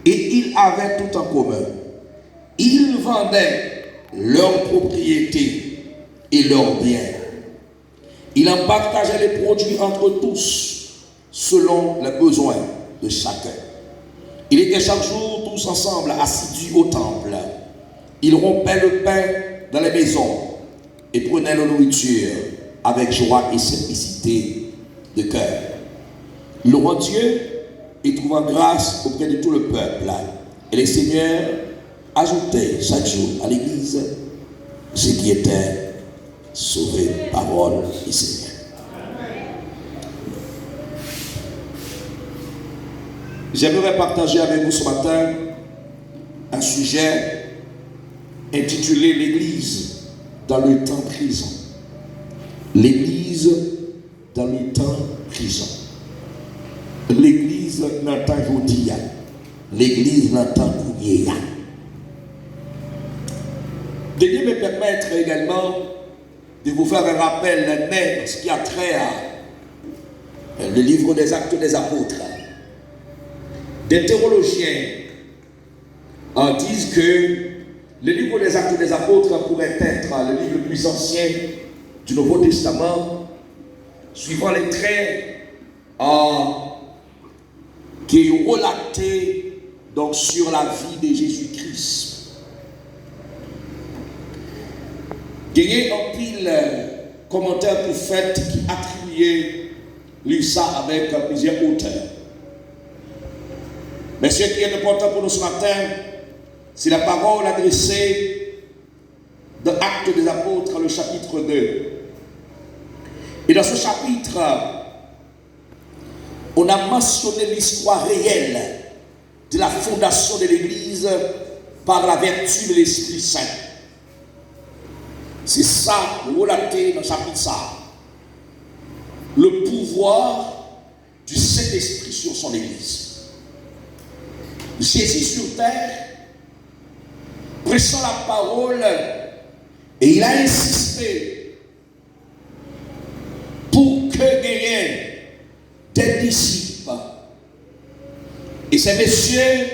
Et ils avaient tout en commun. Ils vendaient leurs propriétés et leurs biens. Ils en partageaient les produits entre tous, selon les besoins de chacun. Ils étaient chaque jour tous ensemble assidus au temple. Ils rompaient le pain dans les maisons et prenaient la nourriture avec joie et simplicité de cœur. Louant Dieu et trouvant grâce auprès de tout le peuple. Et les seigneurs ajoutaient chaque jour à l'église ceux qui étaient sauvés. Parole du Seigneur. J'aimerais partager avec vous ce matin un sujet intitulé L'église dans le temps présent. L'église dans le temps présent. L'église dans le temps aujourd'hui. L'église dans le temps courrier. Daignez me permettre également de vous faire un rappel net ce qui a trait à le livre des Actes des Apôtres. Des théologiens disent que le livre des Actes des Apôtres pourrait être le livre le plus ancien du Nouveau Testament, suivant les traits qui est relaté donc, sur la vie de Jésus-Christ. Il y a un pile commentaire pour fait qui attribuait lui ça avec plusieurs auteurs. Mais ce qui est important pour nous ce matin, c'est la parole adressée dans Actes des Apôtres, le chapitre 2. Et dans ce chapitre, on a mentionné l'histoire réelle de la fondation de l'Église par la vertu de l'Esprit Saint. C'est ça, relaté dans le chapitre ça. Le pouvoir du Saint-Esprit sur son Église. Jésus sur terre, prêchant la parole, et il a insisté pour que gagnent des disciples. Et ces messieurs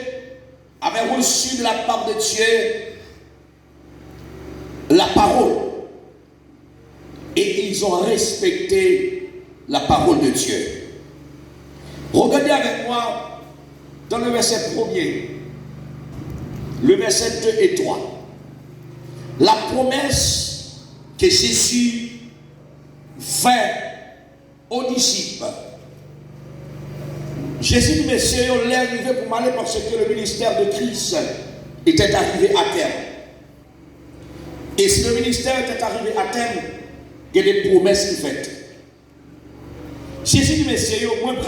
avaient reçu de la part de Dieu la parole. Et ils ont respecté la parole de Dieu. Regardez avec moi dans le verset 1er, le verset 2 et 3. La promesse que Jésus fait aux disciples. Jésus dit, messieurs, on l'est arrivé pour m'aller parce que le ministère de Christ était arrivé à terme. Et si le ministère était arrivé à terme, il y a des promesses qui faites. Jésus dit, messieurs, moi je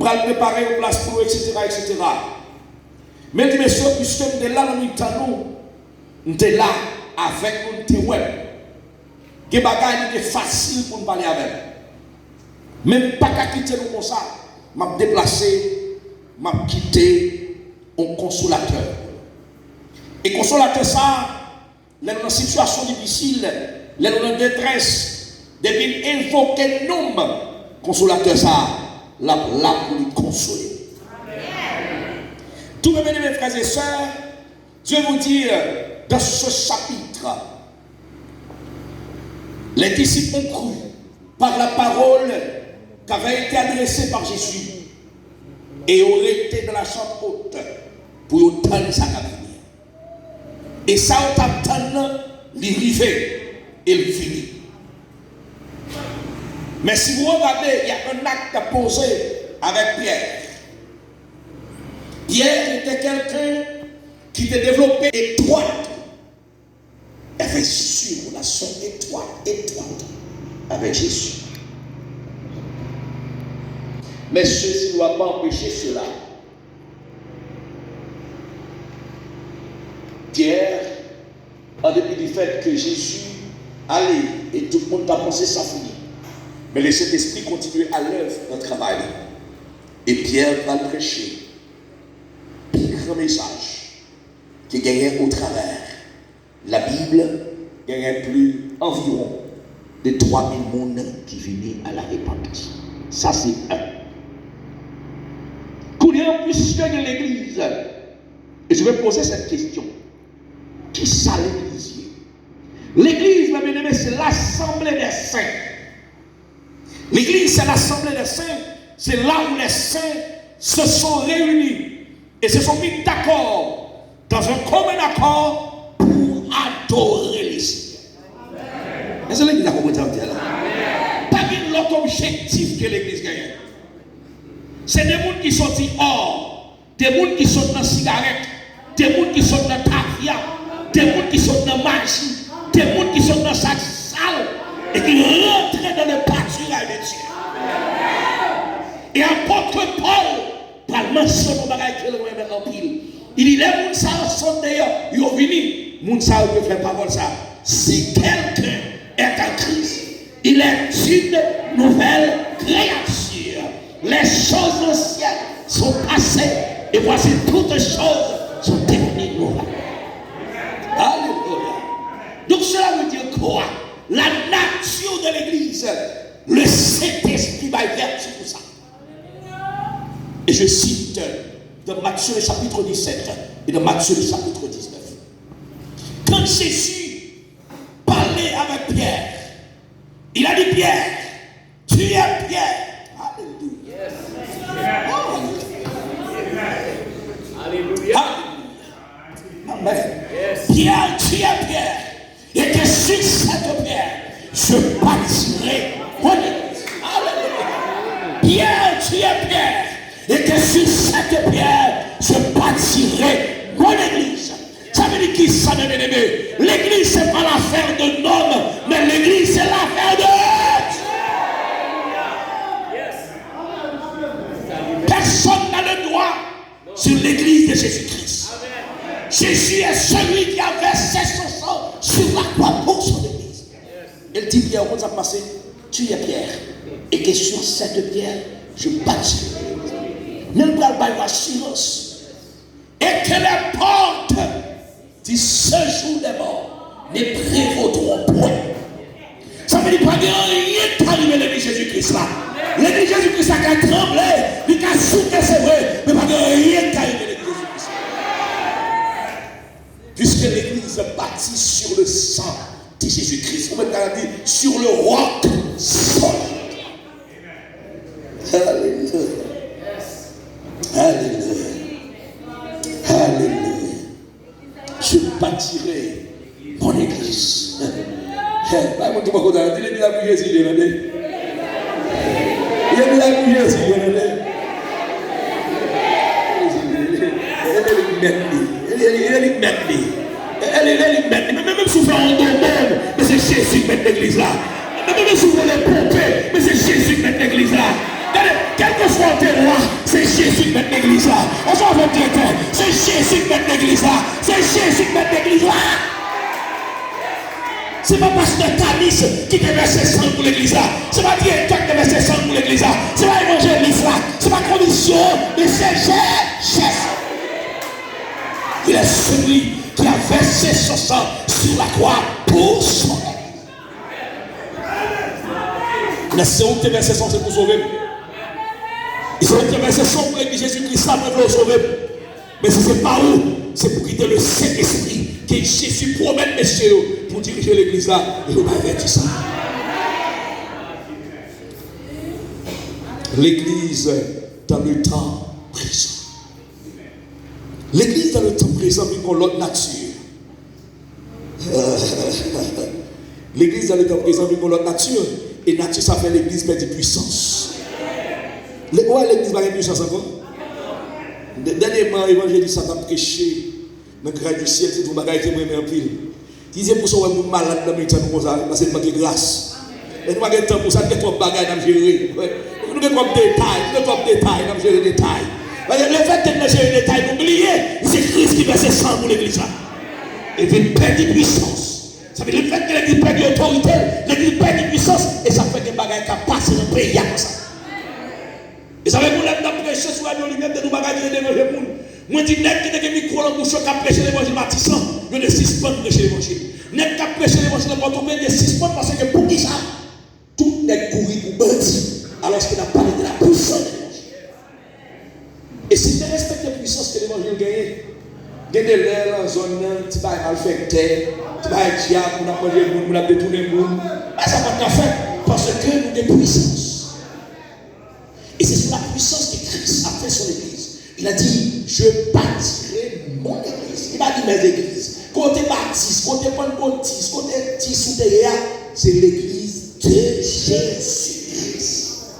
vais préparer une place pour eux, etc. Mais dit, messieurs, puisque nous sommes là, nous sommes là avec nous, nous sommes là. Il y a des bagages qui sont faciles pour nous parler avec. Même pas qu'à quitter nous comme ça, m'a déplacé, m'a quitté un consolateur. Et consolateur ça, dans une situation difficile, dans une détresse, depuis invoquer le nom, consolateur ça, là pour lui consoler. Tous mes bien-aimés frères et sœurs, Dieu vous dit dans ce chapitre, les disciples ont cru par la parole qui avait été adressée par Jésus et auraient été dans la chambre haute pour entendre sa cabine. Et ça, on t'attend l'arrivée et le fini. Mais si vous regardez, il y a un acte posé avec Pierre. Pierre était quelqu'un qui était développé étroite. Il avait une relation étroite avec Jésus. Mais ceci ne doit pas empêcher cela. Pierre, en dépit du fait que Jésus allait et tout le monde a pensé ça fini. Mais le Saint-Esprit continuait à l'œuvre dans le travail. Et Pierre va le prêcher. Un grand message qui gagnait au travers. La Bible gagnait plus environ de 3000 personnes qui venaient à la repentance. Ça, c'est un. dire, puisque l'église, et je vais poser cette question, qui ça l'église? L'église, ma bien-aimée, c'est l'assemblée des saints. L'église, c'est l'assemblée des saints. C'est là où les saints se sont réunis et se sont mis d'accord dans un commun accord pour adorer les Seigneur. Est-ce que l'église a compris ça? Pas un autre objectif que l'église gagne. C'est des gens qui sont hors, des gens qui sont dans la cigarette, des gens qui sont dans la tafia, des gens qui sont dans la magie, des gens qui sont dans chaque salle et qui rentrent dans le pâturage de Dieu. Et apôtre Paul, par le mentionner au bagage qu'il remet en pile, il dit les gens sont d'ailleurs, ils ont venu, les gens peuvent faire parole ça. Si quelqu'un est en Christ, il est une nouvelle créature. Les choses anciennes sont passées et voici toutes choses sont devenues nouvelles. Alléluia. Donc cela veut dire quoi? La nature de l'église, le Saint-Esprit va être vertu pour ça. Et je cite de Matthieu chapitre 17 et de Matthieu chapitre 19. Quand Jésus parlait avec Pierre, il a dit Pierre, tu es Pierre. Alléluia. Alléluia. Amen. Pierre, tu es Pierre. Et que sur cette pierre, je bâtirai mon église. Alléluia. Pierre, tu es Pierre. Et que sur cette pierre, je bâtirai mon église. Ça veut dire qui ça, mes bien-aimés? L'église, ce n'est pas l'affaire de l'homme, mais l'église, c'est l'affaire de Dieu. Personne n'a le droit sur l'église de Jésus-Christ. Jésus est celui qui a versé son sang sur la croix pour son église. Elle dit Pierre, on va passer, tu es Pierre. Et que sur cette pierre, je bâtirai. Même pas l'assurance. Et que les portes du séjour des morts ne prévaudront point. Ça veut dire pas qu'il n'y a rien qui arrive à l'église Jésus-Christ là. L'église Jésus-Christ a qu'à trembler, il a soufflé, c'est vrai, mais pas qu'il n'y a rien qui arrive à l'église Jésus-Christ. Puisque l'église est bâtie sur le sang de Jésus-Christ, on peut dire sur le roc solide. Alléluia. Alléluia. Alléluia. Je bâtirai mon église. Même souvent on demande, mais c'est Jésus qui met l'église là. Même souvent les pompées, mais c'est Jésus qui met l'église là. Quel que soit tes rois, c'est Jésus qui met l'église là. On s'en va dire, c'est Jésus qui met l'église là. C'est Jésus qui met l'église là. C'est pas pasteur Tanis qui te verse sang pour l'église là. C'est pas directeur qui te verse sang pour l'église là. C'est pas évangéliste là. C'est pas condition, mais c'est Jésus. Il est celui qui a versé son sang sur la croix pour son église. Mais c'est où que tu verses son sang pour sauver. Ils ont été versés son pour l'église Jésus-Christ là pour le sauver. Mais ce n'est pas où. C'est pour quitter le Saint-Esprit que Jésus promène messieurs pour diriger l'église là. Et on va faire ça. L'église dans le temps présent. L'église dans le temps présent vit comme l'autre nature. L'église dans le temps présent vit comme l'autre nature. Et nature, ça fait l'église perd de puissance. Ouais, l'église va gagner puissance encore. Dernièrement, l'évangéliste a prêché dans le grade du ciel, c'est tout le bagage qui est en pile. Il disait pour ça, on est malade dans le temps comme ça, parce que c'est de grâce. Et nous avons temps pour ça, nous avons trop de bagages à gérer. Nous avons trop de détails, nous gérer des détails. Le fait de gérer des détails, n'oubliez, c'est Christ qui verse sang pour l'église. Et puis il perd de puissance. Ça veut dire le fait que l'église perd d'autorité, l'église perd de puissance, et ça fait des bagages qui passent dans le pays comme ça. Et ça veut dire que nous prêcher sur la lui-même de nous bagages de l'évangile. Moi, je dis, net qui a mis micro dans bouche qui a prêché l'évangile bâtissant, il y a 6 points pour prêcher l'évangile. Net qui a prêché l'évangile dans votre tomber, il y a 6 points parce que pour qui ça? Tout n'est couru pour bandit, alors qu'il a parlé de la puissance de l'évangile. Et si tu respectes la puissance que l'évangile gagne, il y a des lèvres en zone, tu vas mal faire terre, tu vas être diable, tu vas manger le monde, tu vas détourner le monde. Mais ça va pas faire parce que nous avons des puissances. Et c'est sur la puissance que Christ a fait son église. Il a dit, je bâtirai mon église. Il m'a dit mes églises. Côté baptiste, côté pentecôtiste, côté tissoudéa, c'est l'église de Jésus-Christ.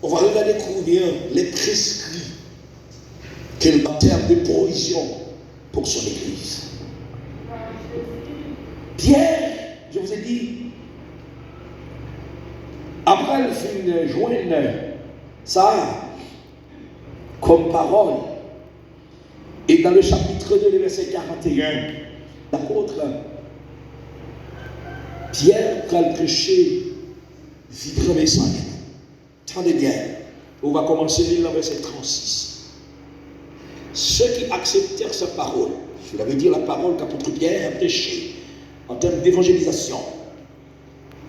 On va regarder combien les prescrits qu'il a en termes de provision pour son église. Pierre, je vous ai dit, après le film de joindre ça comme parole, et dans le chapitre 2, le verset 41, l'apôtre Pierre, quand il prêchait, vibre message. Attendez bien, on va commencer le verset 36. Ceux qui acceptèrent sa parole, je l'avais dit la parole qu'apôtre Pierre a prêché en termes d'évangélisation,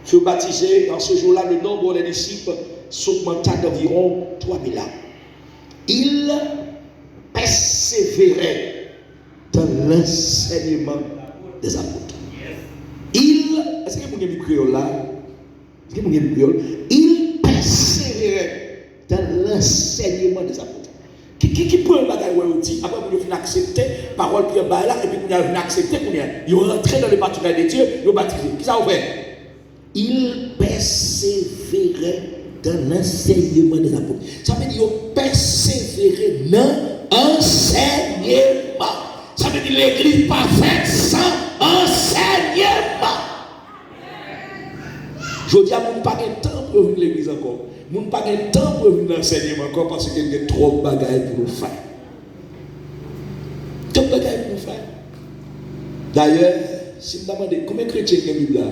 furent baptisés. Dans ce jour-là, le nombre des disciples s'augmenta d'environ 3000 âmes. Ils persévéraient dans l'enseignement des apôtres. Est-ce que vous avez créole là? Est-ce que vous avez créole? Ils persévéraient dans l'enseignement des apôtres. Qui peut un bagage où dit, après vous avez accepté, parole Pierre là, et puis vous avez accepté, vous avez rentré dans le baptême de Dieu, vous avez baptisé. Qui ça vous fait? Ils persévéraient dans l'enseignement des apôtres. Ça veut dire qu'ils persévéraient dans l'enseignement. Ça veut dire l'église pas faite sans enseignement. Je dis à mon pas de temps pour venir l'église encore. Mon pas de temps pour venir l'enseignement encore parce qu'il y a trop de bagages pour nous faire. Trop de bagages pour nous faire. D'ailleurs, si je me demande combien de chrétiens ont la Bible là?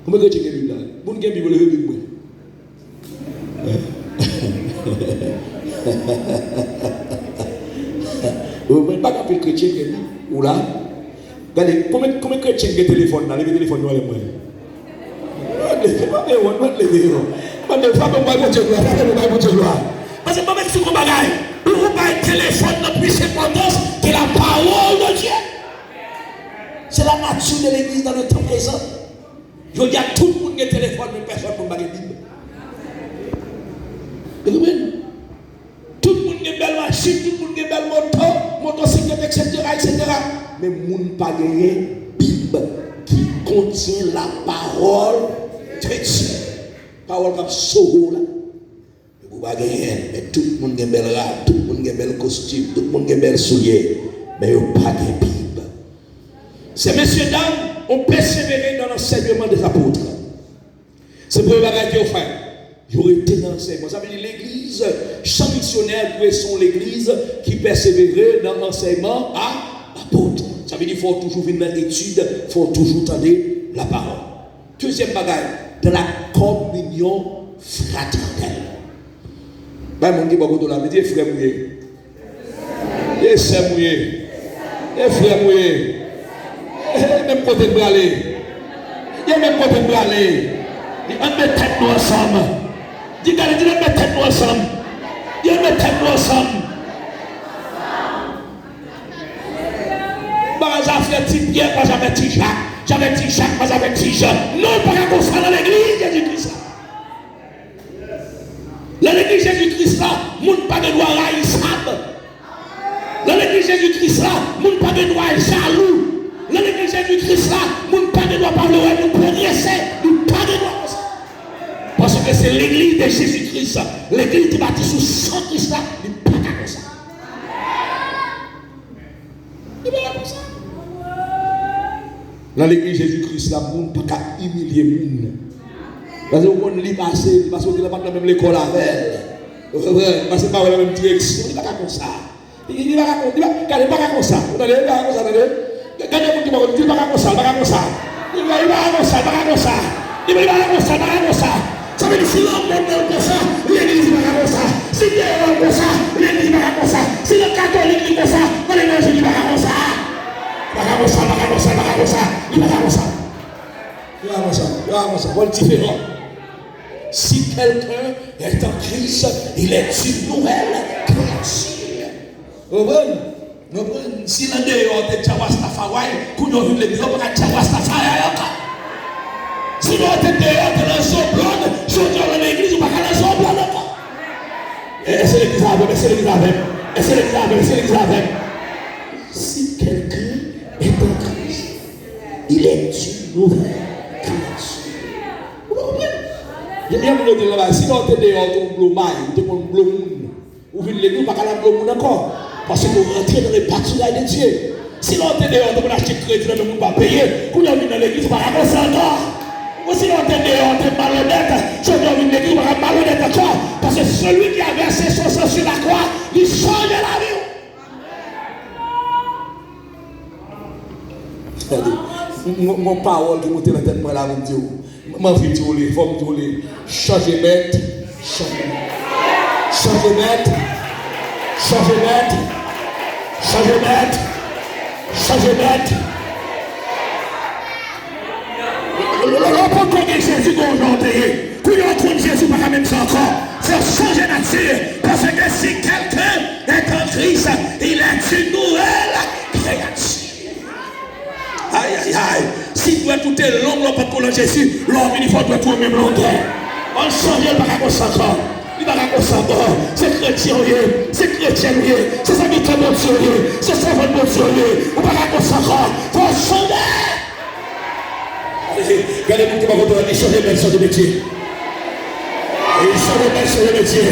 Combien de chrétiens ont la Bible là? Vous avez la Bible, le Bible. Vous ne pouvez pas appeler chrétien ou là? Combien de chrétiens ont le téléphone là? Le téléphone nous allons moi. Parce que même si vous bagaille, vous pas un téléphone de plus importance que la parole de Dieu. C'est la nature de l'église dans le temps présent. Je dis à tout le monde qui a un téléphone, mais personne ne peut pas Bible. Tout le monde qui a une belle machine, tout le monde qui a une belle motocyclette, etc. Mais le monde n'a pas gagné Bible qui contient la parole de Dieu. Parole comme Soho là. Vous ne pouvez pas gagner. Mais tout le monde a une belle robe, tout le monde a un bel costume, tout le monde a un bel soulier. Mais vous n'avez pas de Bible. Ces messieurs dames ont persévéré dans l'enseignement des apôtres. C'est pour le bagage qu'ils ont fait. Ils ont été dans l'enseignement. Ça veut dire l'église, chaque missionnaire doit être l'église qui persévérait dans l'enseignement à l'apôtre. Ça veut dire qu'il faut toujours venir dans l'étude, il faut toujours entendre la parole. Deuxième bagage, dans la communion fraternelle. Ben, mon dit beaucoup de la métier, frère mouillé. Et sœur mouillé. Et frère mouillé. Même côté de braler. Il y a même côté de braler. On met tête nous ensemble. Dis, regardez, on met tête nous ensemble. On met tête nous ensemble. Par exemple, frère petit Pierre, pas j'avais petit Jacques. J'avais petit Jacques, pas j'avais petit Jean. Non, pas qu'on soit dans l'église Jésus-Christ. Dans l'église Jésus-Christ là, moun pas de droit haïssable. Dans l'église Jésus-Christ là, moun pas de droit jaloux. Dans l'église Jésus-Christ là, moun pas de droit parler, nous progresser, nous pas de droit comme ça. Parce que c'est l'église de Jésus-Christ, l'église qui bâtit sous sang Christ là, nous pas comme ça. Il pas comme ça. Dans l'église Jésus-Christ là, moun pas qu'à humilier moun. Parce que vous ne passez, parce que vous n'avez pas même l'école avec elle. Parce que vous n'avez pas la même direction. Il ne va pas comme ça. Il ne va pas comme ça. Vous n'avez pas comme ça. Regardez vous qui m'ont dit, il ne va pas comme ça. Il ne va pas comme ça. Il ne va pas comme ça. Il ne va pas comme ça. Il ne va pas comme ça. Il ne va pas comme ça. Ça veut dire si l'homme est comme ça, l'église ne va pas comme ça. Si Dieu est comme ça, l'église ne va pas comme ça. Si le catholique est comme ça, l'église ne va pas comme ça. Il ne va pas comme ça. Il ne va pas comme ça. Il ne va pas comme ça. Il ne va pas comme ça. Il va comme ça. Il va comme ça. Voilà différent. Si quelqu'un est en Christ, il est une nouvelle créature. Si l'un dehors de Tchawastafari, pour nous vivre l'église, on va Tchawastafari. Si nous sommes dehors de la zone blonde, si nous sommes dans l'église, on va la zone blonde. Et c'est l'église avec, c'est l'église avec, et c'est l'église avec, c'est l'église avec. Si quelqu'un est en Christ, il est une nouvelle création. Vous comprenez? Il y a un moment là-bas, si nous sommes dehors de l'Omaï, de l'Omoun, ou vivre l'église, on va la l'Omoun encore. Parce que vous rentrez dans les bâtiments de Dieu. Si l'on est dehors, on acheter crédit, on ne peut pas payer. Quand on vient dans l'église, on va raconter encore. Ou si l'on est dehors, on est malhonnête. Si on vient dans l'église, on va malhonnête encore. Parce que celui qui a versé son sang sur la croix, il change la vie. Mon parole qui monte dans la tête, moi là, je vais dire, il faut me dire, changer maître, changer maître. Changer maître, changer maître, changer maître. Pourquoi Jésus aujourd'hui, pour y Jésus, pas même ça encore, faut changer nature. Parce que si quelqu'un est en Christ, il est une nouvelle créature. Aïe, aïe, aïe. Si tu as tout est long, l'on peut coller Jésus, l'homme, il faut tout au même longueur. On change le parcours encore. Il va raconter ça, c'est chrétien, c'est chrétien, c'est ça qui est bon Dieu, c'est ça qui est bon Dieu. On va raconter ça encore, il faut changer. Allez, regardez-vous qui va vous changer de métier, changer de métier. Et changer de métier.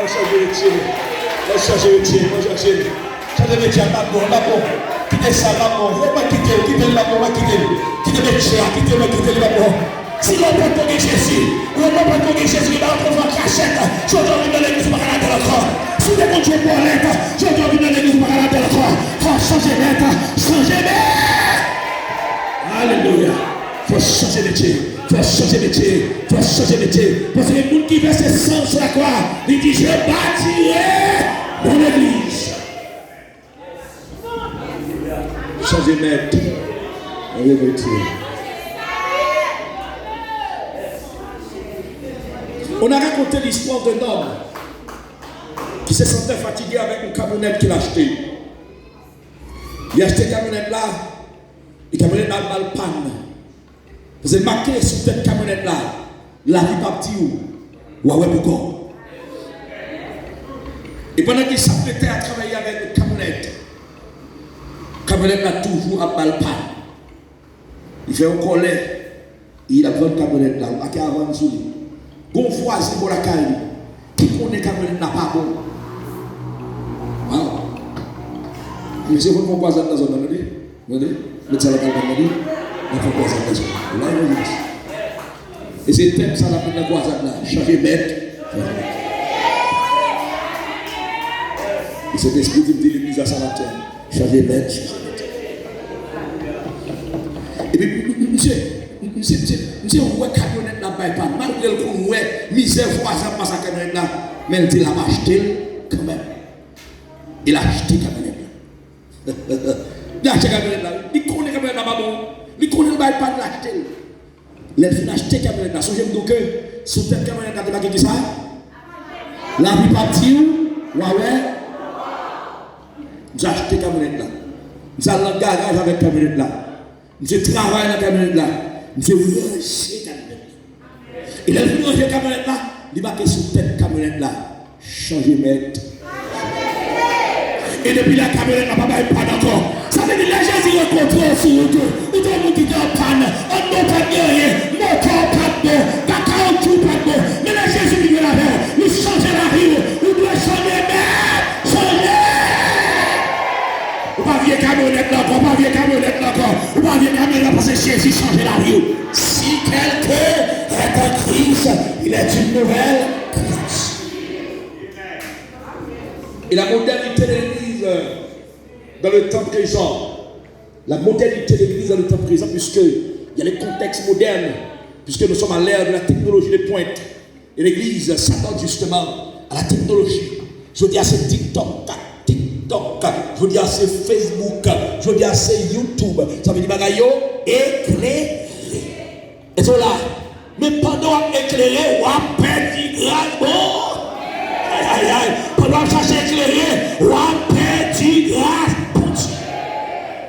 Changer de métier. Changer de métier, changer de métier, pas bon. Quittez ça, pas bon. Faut pas quitter le pas bon, quitter le métier, quitter le pas bon. Si l'on peut tourner Jésus, on ne peut pas tourner Jésus, là on va cachette, je dois venir dans l'église par la tête de corps. Si les gens pour l'être, je dois venir dans l'église par la tête de corps. Faut changer d'être, changer d'être. Alléluia. Faut changer de métier, faut changer de métier, faut changer de métier. Parce que les gens qui versent sang sur la croix, ils disent je bâtirai mon église. Changer d'être. Alléluia. On a raconté l'histoire d'un homme qui se sentait fatigué avec une camionnette qu'il a achetée. Il a acheté cette camionnette-là, et la camionnette a mal panne. Vous avez marqué sur cette camionnette-là, la vie partie où ouais, pourquoi. Et pendant qu'il s'apprêtait à travailler avec une camionnette a toujours à mal panne. Il fait un collet, il a besoin de camionnette là, il a avant sous lui. Bon voisin pour la caille, qui connaît camionnette n'a pas bon. Wow. Mais c'est votre voisin dans la zone, vous voyez? Mettez la caméra, votre voisin dans la zone. Là, il y a. Et c'est thème ça la première voisin là, changer maître. Et cet esprit qui me dit l'église à Saint-Martin, changer maître, changer maître. Et puis, monsieur, on voit camionnette là, malgré le qu'on voit, misère voisin passe à camionnette là, mais il l'a acheté quand même. Il a acheté camionnette là. Il a acheté camionnette là. Il connaît camionnette là, bon. Il connaît le bail pas de l'acheter. Il a acheté camionnette là. Songez donc que sous cette camionnette là, tu vas dire ça? La vie partie où? Ouais. J'ai acheté camionnette là. J'ai allé dans le garage avec camionnette là. J'ai travaillé dans la camionnette là. J'ai rangé camionnette là. Il a vu ranger camionnette là. Il va marquer sur cette camionnette là. Changer maître. Et depuis la camionnette n'a pas panne encore. Ça veut dire que les gens qui rencontrent sur le dos, ou tout le monde qui est en panne, on ne peut pas rien, mon corps pas de bon, cacao tout pas de bon. Mais les Jésus qui vient là-bas, il change la vie, il doit changer maître, changer. On va vieille camionnette là encore, on va vieille camionnette là encore, on va vieille camionnette là parce que Jésus change la vie. Si quelqu'un est en Christ, il est une nouvelle création. Et la modernité de l'Église dans le temps présent, la modernité de l'Église dans le temps présent, puisqu'il y a les contextes modernes, puisque nous sommes à l'ère de la technologie de pointe, et l'Église s'attend justement à la technologie. Je veux dire, c'est TikTok, je veux dire, c'est Facebook, je veux dire, c'est YouTube, ça veut dire bagayo éclairé. Et c'est là, mais pendant éclairé, on a perdu grave. Aïe, aïe, aïe. ou a perdu grâce pour Dieu.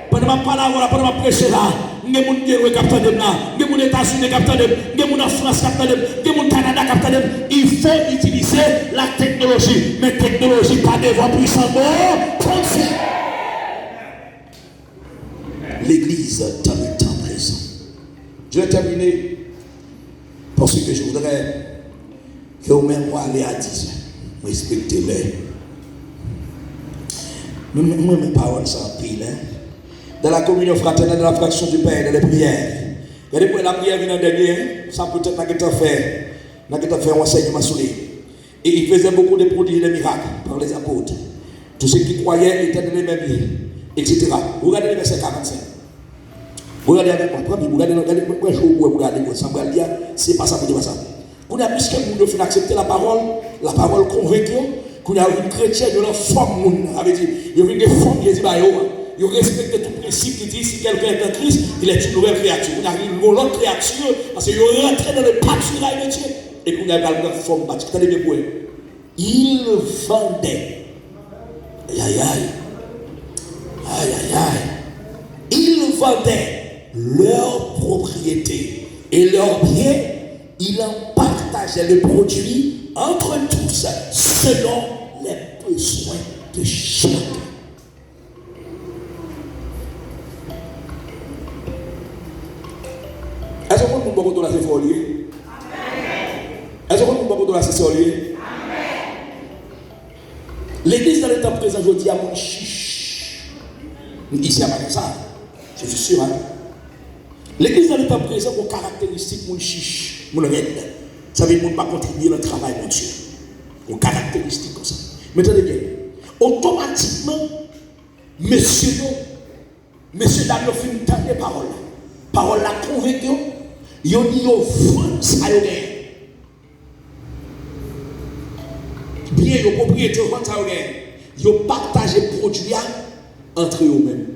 Pendant que je parle, prêcher là, il y a des gens qui sont capteurs de là, il y a des gens aux États-Unis capteurs de, il y a des gens en France capteurs de, il y a des gens au Canada capteurs de. Il faut utiliser la technologie. Mais la technologie pas devant puissant. Bon, l'Église dans le temps présent. Je vais terminer parce que je voudrais que vous-même allez à 10 ans. Respectez-les. Moi, mes paroles sont pile. Dans la communion fraternelle, dans la fraction du Père, dans les prières. Regardez, pour la prière vient en dernier, ça peut-être n'a qu'à faire un enseignement sur lui. Et il faisait beaucoup de prodiges et de miracles par les apôtres. Tous ceux qui croyaient étaient dans les mêmes lits, etc. Vous regardez le verset 45. Vous regardez avec moi, vous regardez vous regardez ensemble, c'est pas ça pour dire ça. Qu'on a plus que nous devons accepter la parole convaincue, qu'on a une chrétienne, de la forme, avait dit, il y a une forme qui dit, il respecte tout principe qui dit si quelqu'un est en Christ, il est une nouvelle créature. On a une autre créature parce qu'il est rentré dans le pâturage de Dieu. Et qu'on a une forme bâtie. Attendez bien pour eux. Ils vendaient. Aïe aïe aïe. Aïe aïe aïe. Ils vendaient leurs propriétés et leurs biens. Ils en partageaient les produits entre tous selon les besoins de chacun. Est-ce que vous pouvez vous donner ces folies? Est-ce que vous pouvez vous donner ces folies? L'église dans le temps présent, je dis à mon chiche. Ici à Magasin, je suis sûr. Hein? L'église dans le temps présent, mon caractéristique, mon chiche, mon aide. Ça veut dire que je ne pas contribuer dans le travail, mon Dieu. Mon caractéristique comme ça. Mais attendez bien. Automatiquement, monsieur, dame, il fait une telle parole. Parole la convaincu. Ils ont dit qu'ils vendent ça. Bien, ils ont propriété, ils vendent ça. Ils ont partagé les produits entre eux-mêmes.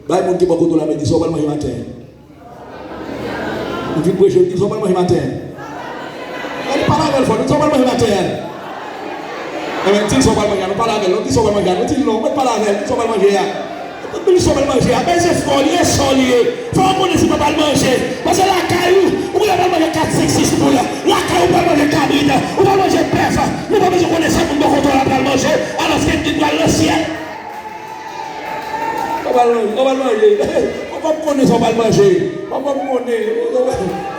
Bah, ils ont dit beaucoup de la médecine, ils vont manger matin. Ils disent que ils vont manger matin. Ils parlent avec eux, ils vont manger matin. Ils vont manger, ils parlent avec eux, ils vont manger, ils vont manger, ils vont manger. Ils sont mal mangés, mais c'est folié, solier. Faut qu'on ne pas manger. Parce que la caillou, on va pas manger 4, 5, 6 poules. La caillou, on va manger cabine. On va manger pef. Nous va manger connaissance pour nous contrôler à manger. Alors c'est une doit le ciel. On va manger. On va connaître, on va manger. On va manger.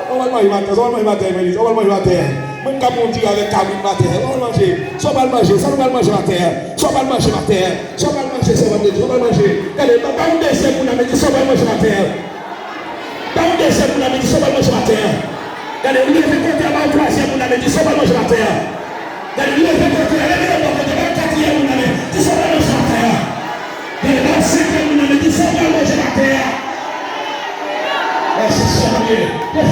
On va manger matin. On va manger matin, on va manger matin. Même quand on dit avec cabine matin, on va manger. Ça va manger, ça va manger matin. Ça va manger matin. Ça va manger, ça va manger, ça va manger. Allez, pas un décès pour la médecine, ça va manger matin. Pas un décès pour la médecine, ça va manger matin. Allez, vous devez compter avant le troisième pour la médecine, ça va manger matin. Allez, vous devez compter avant le quatrième pour la médecine, ça va manger matin. Allez, dans le cinquième pour la médecine, ça va manger matin. C'est ça, on va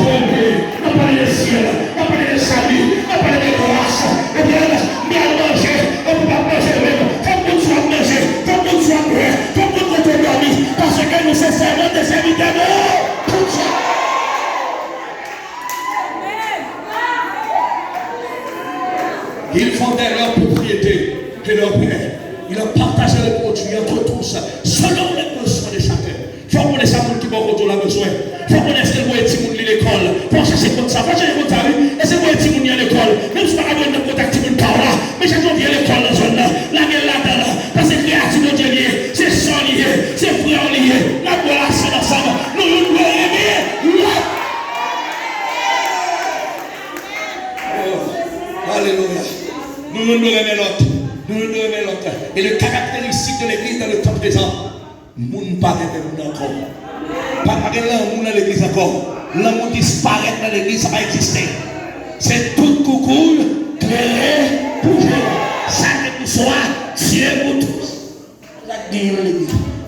parler de ciel, on va parler de salut, on va parler de grâce. Et bien, bien manger, on ne peut pas manger même. Comme nous soyons mangés, comme nous soyons prêts, comme nous sommes dormis, parce que nous sommes servants des serviteurs pour Dieu. Ils vendaient leur propriété et leur bien. Ils ont partagé les produits entre tous, selon les besoins de chacun. Il faut qu'on ait ça qui va retourner à besoin. Il faut qu'on ait ce que petit monde à l'école. Il faut chercher comme ça. Il faut chercher comme ça. Et c'est petit monde à l'école. Même si on a besoin de contact monde par là. Mais j'ai envie à l'école dans la zone là. La gueule là-dedans. Parce que créatif de Dieu lié. C'est sang lié. C'est frère lié. La relation ensemble. Nous nous aimer. Alléluia. Nous nous aimer l'autre. Nous nous aimer l'autre. Et le caractéristique de l'église dans le temps présent. Moun pas de moun encore. Pas de l'amour dans l'église encore. L'amour disparaît dans l'église, ça va exister. C'est tout coucou, créé, bougé. Ça que nous soit, Dieu pour tous.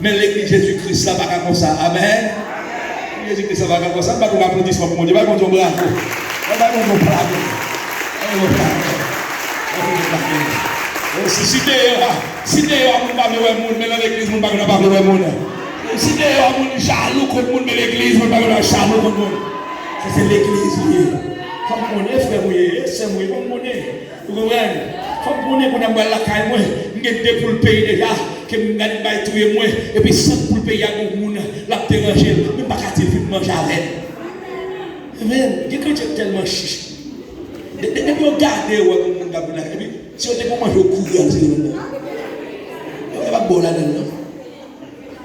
Mais l'église Jésus-Christ, ça va comme ça. Amen. Jésus-Christ, ça va comme ça. Pas qu'on applaudisse pour mon Dieu, pas qu'on tombe bravo. Pas qu'on tombe bravo. Si tu es un pas de monde, mais dans l'église, on ne parle pas de monde. Si tu es un jaloux contre le monde, mais l'église, on ne parle pas de jaloux contre le monde. C'est l'église. Comme on est, frère, c'est moi, comme on est. Vous comprenez? Comme on est, on a la caille, deux pour le pays déjà, que je vais tout et moins, et puis 5 pour le pays à mon monde, la déranger, même pas qu'à dire manger avec. Amen. Il y a quelqu'un tellement chiche. Et puis regardez, et puis si on est pour manger au couillon, il va pas bon là-dedans.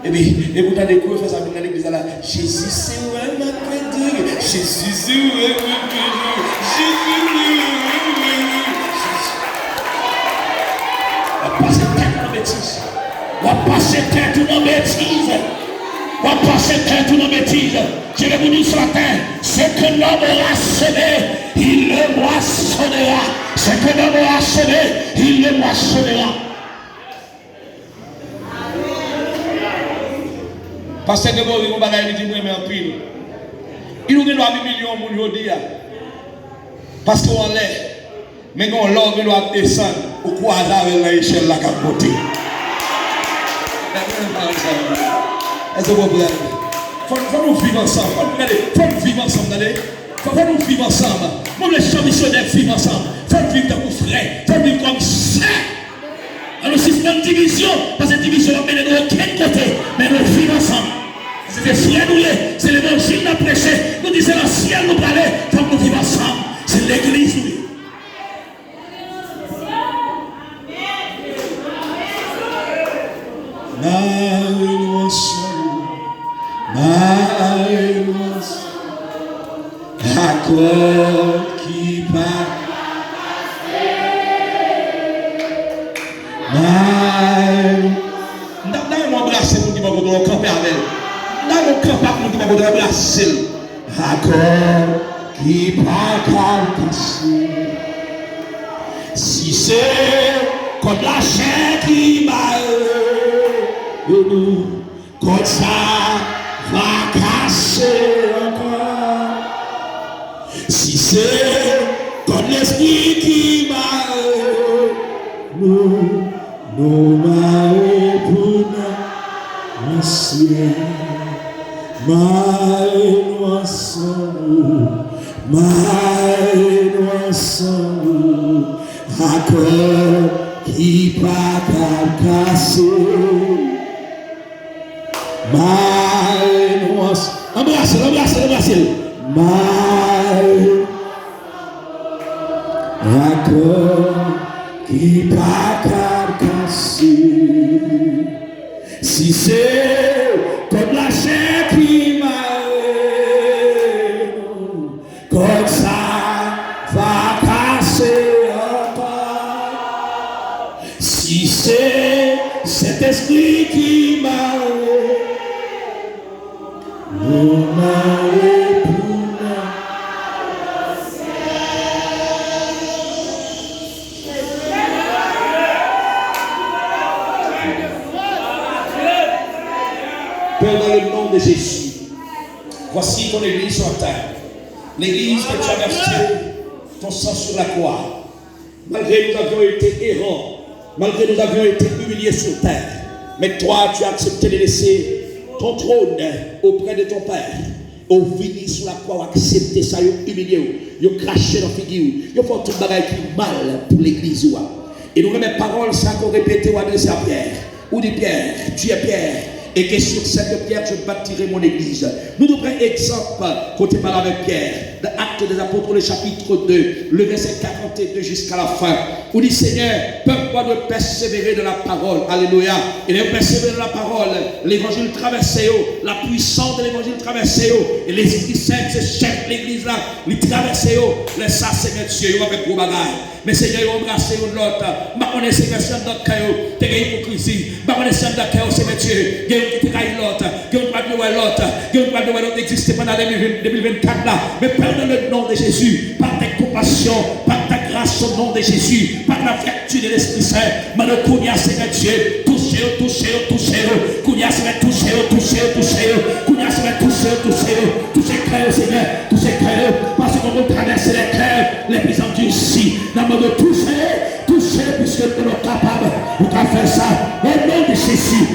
Et puis, et vous avez quoi faire ça dans l'église là? Jésus, c'est vraiment crédit. Jésus, c'est vraiment crédit. Jésus, on va passer tête dans bêtise. On va passer tête dans bêtise. On va passer tête dans bêtise. Je vais vous dire ce matin, ce que l'homme aura semé, il le moissonnera. Ce que l'homme aura semé, il le moissonnera. Parce que vous avez dit que vous avez un pile. Il nous doit 8 millions de aujourd'hui. Parce qu'on l'est. Mais quand l'homme doit descendre, au croisé avec l'échelle là qu'à côté. Est-ce que vous comprenez? Il faut nous vivre ensemble. Il faut nous vivre ensemble. Il faut nous vivre ensemble. Nous les gens missionnaires vivent ensemble. Il faut vivre comme frères. Il faut vivre comme sœurs. Alors si c'est une division, parce que la division va mener de aucun côté, mais nous vivons ensemble. C'est le ciel nous est, c'est l'évangile nous prêché. Nous disons le ciel nous parlait, il faut que nous vivons ensemble. C'est l'église nous. Accord qui part. Dans mon bras, c'est nous qui m'avons campé avec elle. Dans mon camp, nous qui m'avons embrassé. Accord qui part casser. Si c'est comme la chair qui m'a nous, comme ça va casser encore. Si c'est comme l'esprit qui m'a nous m'avons pour nous ciel, nous ensemble, accord qui pas casser, embrassez, accord qui pas casser. Si c'est comme la chair qui m'a comme ça va casser encore. Si c'est cet esprit qui m'a Père, dans le nom de Jésus, voici ton église sur terre. L'église que tu as versée ton sang sur la croix. Malgré nous avions été errants, malgré nous avions été humiliés sur terre, mais toi tu as accepté de laisser ton trône auprès de ton Père. Au venir sur la croix, accepter ça, humilié, ils ont craché dans la figure, ils ont fait tout le bagage qui mal pour l'église. Et nous, mes paroles, ça qu'on répète ou adressé à Pierre, ou dit Pierre, tu es Pierre. Et que sur cette pierre, je bâtirai mon église. Nous nous prenons exemple, quand tu parles avec Pierre, de Actes des Apôtres, le chapitre 2, le verset 42 jusqu'à la fin, où dit Seigneur, peuple-moi de persévérer de la parole. Alléluia. Et de persévérer de la parole, l'évangile traversé, la puissance de l'évangile traversé, et l'Esprit Saint, ce chef de l'église là, il traversé, laisse ça, Seigneur Dieu, il va faire gros bagaille. Mais Seigneur, il va embrasser l'autre. Ma connaissance, c'est notre cœur, tu as hypocrisie. Ma connaissance, notre cœur, Seigneur Dieu. Qui trahit l'autre, qui ne pas de l'autre, qui ne pas de l'autre exister pendant 2024 là. Mais Père, dans le nom de Jésus, par ta compassion, par ta grâce au nom de Jésus, par la vertu de l'Esprit Saint, maintenant, Kounia, Seigneur Dieu, touchez, Kounia, Seigneur, touchez, Kounia, Seigneur, touchez, cœur, Seigneur, touchez, cœur, parce qu'on va traverser les cœurs, les plus endurcis, dans le monde de toucher, puisque nous sommes capables, nous allons faire ça, au nom de Jésus,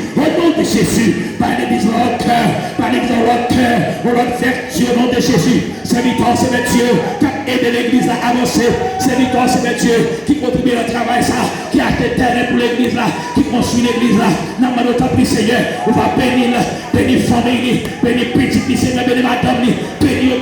par l'église de notre cœur, par l'église de notre cœur, au nom de vertu, au nom de Jésus, c'est victoire, c'est Dieu, qui aide l'église à avancer, c'est victoire, c'est Dieu, qui contribue au travail, ça, qui a été terre pour l'église là, qui construit l'église là. Dans ma notre prix, Seigneur, on va bénir famille, bénir petit, Seigneur, bénir madame, bénir,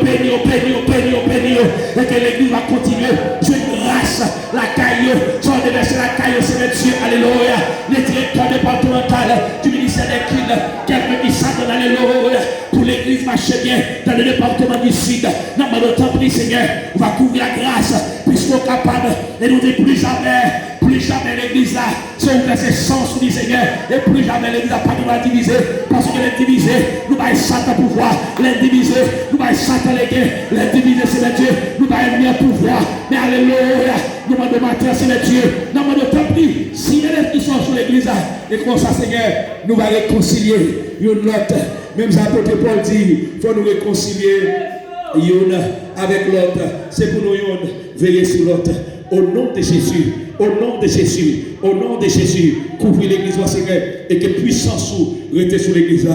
et que l'église va continuer. Je grâce, la caillou, sans déverser la caillou, Seigneur Dieu, alléluia. Le directeur départemental du ministère des Killes, quelqu'un qui s'attend, alléluia, pour l'église marcher bien dans le département du Sud. Dans ma notre prix, Seigneur, on va couvrir la grâce, puisqu'on est capable, et nous dit plus jamais l'église là, c'est ouvert ses sens, dit Seigneur, et plus jamais l'église n'a pas de diviser, parce que les diviser, nous va Satan pouvoir, les diviser, nous va Satan les gains, les diviser, c'est le Dieu, nous va aimer pouvoir, mais alléluia, nous va demander, c'est le Dieu, nous va demander, si les élèves qui sont sur l'église là, et comme ça, Seigneur, nous va réconcilier, une autre, même l'apôtre Paul dit, il faut nous réconcilier, une avec l'autre, c'est pour nous veiller sur l'autre. Au nom de Jésus, au nom de Jésus, au nom de Jésus, couvrez l'église, Seigneur, et que puissance reste sur l'église.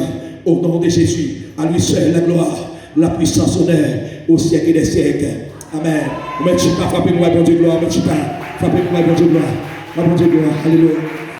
Au nom de Jésus, à lui seul la gloire, la puissance, honneur, au siècle des siècles. Amen. Mais tu pas frapper moi, bon Dieu, gloire, mais tu pas frapper moi, bon Dieu, gloire, bon Dieu, gloire. Alléluia.